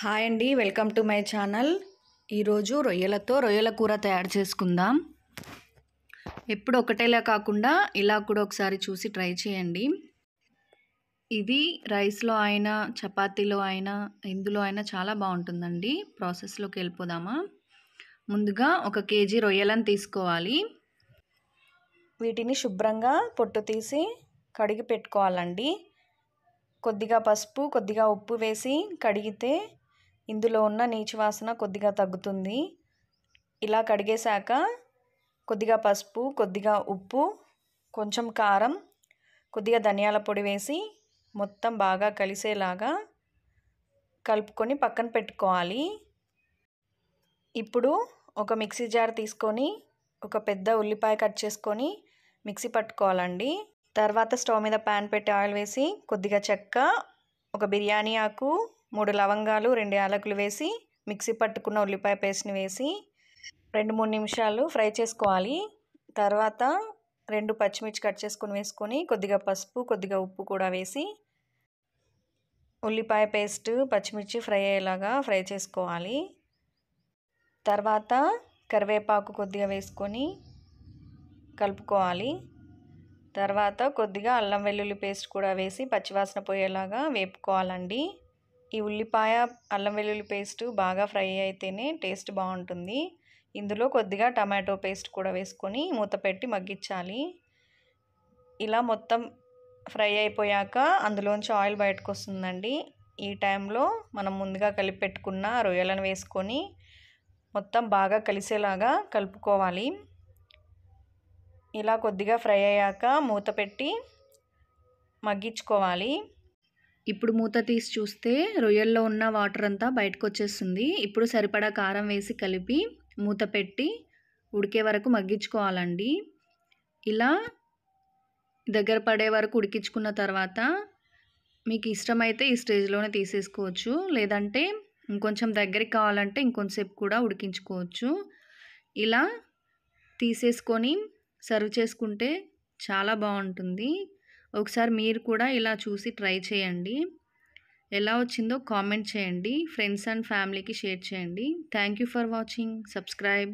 Hi అండి, welcome to my channel. ఈరోజు రొయ్యల కూర తయారు చేసుకుందాం. ఎప్పుడు ఒకటేలా కాకుండా ఇలా కూడా ఒకసారి చూసి ట్రై చేయండి. ఇది రైస్లో అయినా చపాతీలో అయినా ఎందులో అయినా చాలా బాగుంటుందండి. ప్రాసెస్లోకి వెళ్ళిపోదామా. ముందుగా 1 కేజీ రొయ్యలను తీసుకోవాలి. వీటిని శుభ్రంగా పొట్టు తీసి కడిగి పెట్టుకోవాలండి. కొద్దిగా పసుపు, కొద్దిగా ఉప్పు వేసి కడిగితే ఇందులో ఉన్న నీచు వాసన కొద్దిగా తగ్గుతుంది. ఇలా కడిగేశాక కొద్దిగా పసుపు, కొద్దిగా ఉప్పు, కొంచెం కారం, కొద్దిగా ధనియాల పొడి వేసి మొత్తం బాగా కలిసేలాగా కలుపుకొని పక్కన పెట్టుకోవాలి. ఇప్పుడు ఒక మిక్సీ జార్ తీసుకొని ఒక పెద్ద ఉల్లిపాయ కట్ చేసుకొని మిక్సీ పట్టుకోవాలండి. తర్వాత స్టవ్ మీద ప్యాన్ పెట్టి ఆయిల్ వేసి కొద్దిగా చెక్క, ఒక బిర్యానీ ఆకు, 3 లవంగాలు, 2 యాలకులు వేసి మిక్సీ పట్టుకున్న ఉల్లిపాయ పేస్ట్ని వేసి 2-3 నిమిషాలు ఫ్రై చేసుకోవాలి. తర్వాత 2 పచ్చిమిర్చి కట్ చేసుకొని వేసుకొని కొద్దిగా పసుపు, కొద్దిగా ఉప్పు కూడా వేసి ఉల్లిపాయ పేస్ట్, పచ్చిమిర్చి ఫ్రై అయ్యేలాగా ఫ్రై చేసుకోవాలి. తర్వాత కరివేపాకు కొద్దిగా వేసుకొని కలుపుకోవాలి. తర్వాత కొద్దిగా అల్లం వెల్లుల్లి పేస్ట్ కూడా వేసి పచ్చివాసన పోయేలాగా వేపుకోవాలండి. ఈ ఉల్లిపాయ, అల్లం వెల్లుల్లి పేస్ట్ బాగా ఫ్రై అయితేనే టేస్ట్ బాగుంటుంది. ఇందులో కొద్దిగా టమాటో పేస్ట్ కూడా వేసుకొని మూత పెట్టి మగ్గించాలి. ఇలా మొత్తం ఫ్రై అయిపోయాక అందులోంచి ఆయిల్ బయటకు వస్తుందండి. ఈ టైంలో మనం ముందుగా కలిపి పెట్టుకున్న రొయ్యలను వేసుకొని మొత్తం బాగా కలిసేలాగా కలుపుకోవాలి. ఇలా కొద్దిగా ఫ్రై అయ్యాక మూత పెట్టి మగ్గించుకోవాలి. ఇప్పుడు మూత తీసి చూస్తే రొయ్యల్లో ఉన్న వాటర్ అంతా బయటకు వచ్చేస్తుంది. ఇప్పుడు సరిపడా కారం వేసి కలిపి మూత పెట్టి ఉడికే వరకు మగ్గించుకోవాలండి. ఇలా దగ్గర పడే వరకు ఉడికించుకున్న తర్వాత మీకు ఇష్టమైతే ఈ స్టేజ్లోనే తీసేసుకోవచ్చు. లేదంటే ఇంకొంచెం దగ్గరికి కావాలంటే ఇంకొంచెంసేపు కూడా ఉడికించుకోవచ్చు. ఇలా తీసేసుకొని సర్వ్ చేసుకుంటే చాలా బాగుంటుంది. ఒకసారి మీరు కూడా ఇలా చూసి ట్రై చేయండి. ఎలా వచ్చిందో కామెంట్ చేయండి. ఫ్రెండ్స్ అండ్ ఫ్యామిలీకి షేర్ చేయండి. Thank you for watching. Subscribe.